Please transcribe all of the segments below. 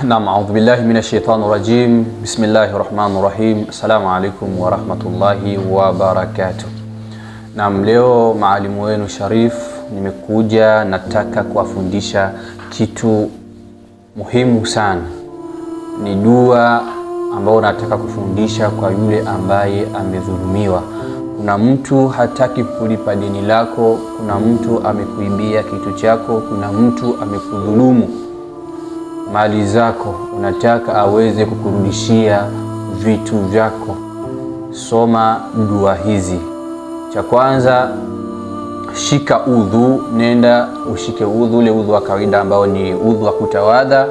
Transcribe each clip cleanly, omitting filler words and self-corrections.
Naam, a'udhu billahi minash shaitani rajim. Bismillahir rahmanir rahim. Assalamu alaikum wa rahmatullahi wa barakatuh. Naam, leo maalimu wenu Sharif nimekuja, nataka kuwafundisha kitu muhimu sana. Ni dua ambayo nataka kufundisha kwa yule ambaye amedhulumiwa. Kuna mtu hataki kulipa deni lako, kuna mtu amekuibia kitu chako, kuna mtu amekudhulumu mali zako, unataka aweze kukurudishia vitu vyako. Soma dua hizi. Cha kwanza, shika udhu, nenda ushike udhu, ule udhu wa kawaida ambao ni udhu wa kutawadha.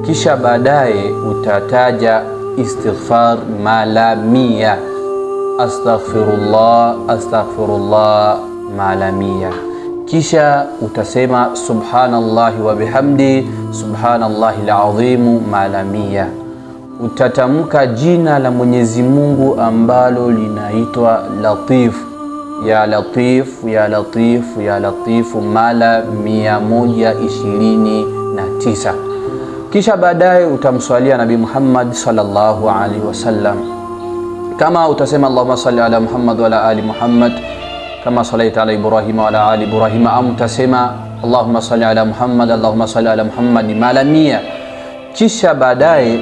Kisha baadaye utataja istighfar mara 100. Astaghfirullah, astaghfirullah mara 100. Kisha utasema subhanallahi wa bihamdi, subhanallahi al-azim mara 100. Utatamka jina la Mwenyezi Mungu ambalo linaitwa Latif, ya Latif, ya Latif, ya Latif mara 129. Kisha baadaye utamswalia Nabii Muhammad sallallahu alaihi wasallam. Kama utasema Allahumma salli ala Muhammad wa ala ali Muhammad kama salaita ala Ibrahim wa ala ali Ibrahim, am utasema Allahumma salli ala Muhammad, Allahumma salli ala Muhammad mara 100. Kisha baadaye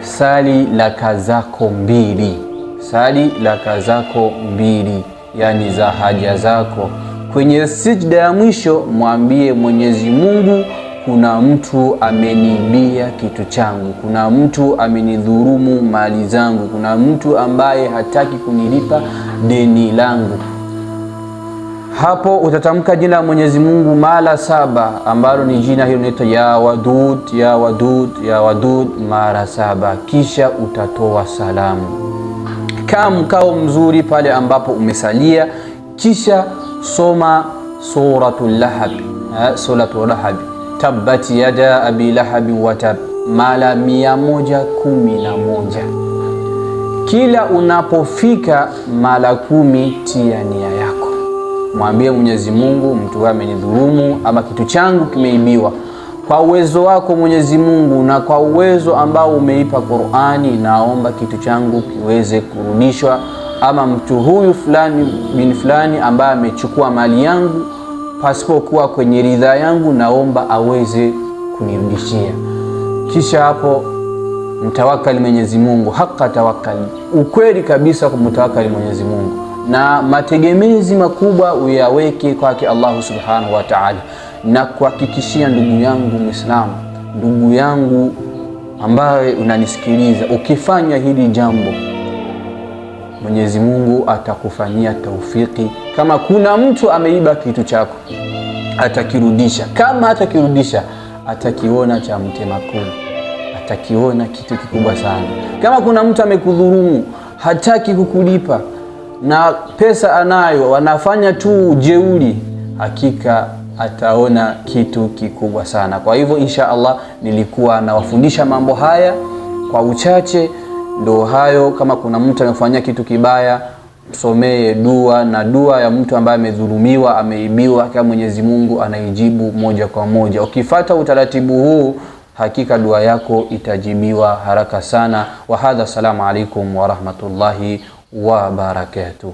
sali raka zako 2, sali raka zako 2, yani za haja zako. Kwenye sijda ya mwisho mwambie Mwenyezi Mungu, kuna mtu ameniibia kitu changu, kuna mtu amenidhurumu mali zangu, kuna mtu ambaye hataki kunilipa deni langu. Hapo utatamka jina la Mwenyezi Mungu mara 7, ambalo ni jina hilo linaitwa ya Wadud, ya Wadud, ya Wadud mara 7. Kisha utatoa salamu. Kaa mkao mzuri pale ambapo umesalia. Kisha soma suratul Lahab, suratul Lahab, tabbat yada abi lahab wa tab mara 111. Kila unapofika mara 10 tia nia yako, mwambie Mwenyezi Mungu, mtu amenidhulumu ama kitu changu kimeibiwa. Kwa uwezo wako Mwenyezi Mungu na kwa uwezo ambao umeipa Qur'ani, naomba kitu changu kiweze kurudishwa, ama mtu huyu fulani bin fulani ambaye amechukua mali yangu pasipokuwa kwenye ridhaa yangu, naomba aweze kunirudishia. Kisha hapo mtawakali Mwenyezi Mungu, haka tawakkali, ukweli kabisa kumtawakali Mwenyezi Mungu, na mategemezi makubwa uyaweke kwake Allah subhanahu wa ta'ala. Na kuhakikishia ndugu yangu Muislamu, ndugu yangu ambaye unanisikiliza, ukifanya hili jambo Mwenyezi Mungu atakufanyia taufiki. Kama kuna mtu ameiba kitu chako, atakirudisha. Kama atakirudisha, atakiona cha mtema kuni, atakiona kitu kikubwa sana. Kama kuna mtu amekudhulumu, hataki kukulipa na pesa anayo, wanafanya tu jeuri, hakika ataona kitu kikubwa sana. Kwa hivyo insha Allah nilikuwa nawafundisha mambo haya kwa uchache, ndo hayo. Kama kuna mtu amefanyia kitu kibaya, msomee dua, na dua ya mtu ambaye amedhulumiwa, ameibiwa, kama Mwenyezi Mungu anaijibu moja kwa moja. Ukifuata utaratibu huu, hakika dua yako itajibiwa haraka sana. Wa hadha, assalamu alaikum wa rahmatullahi wa barakatuh.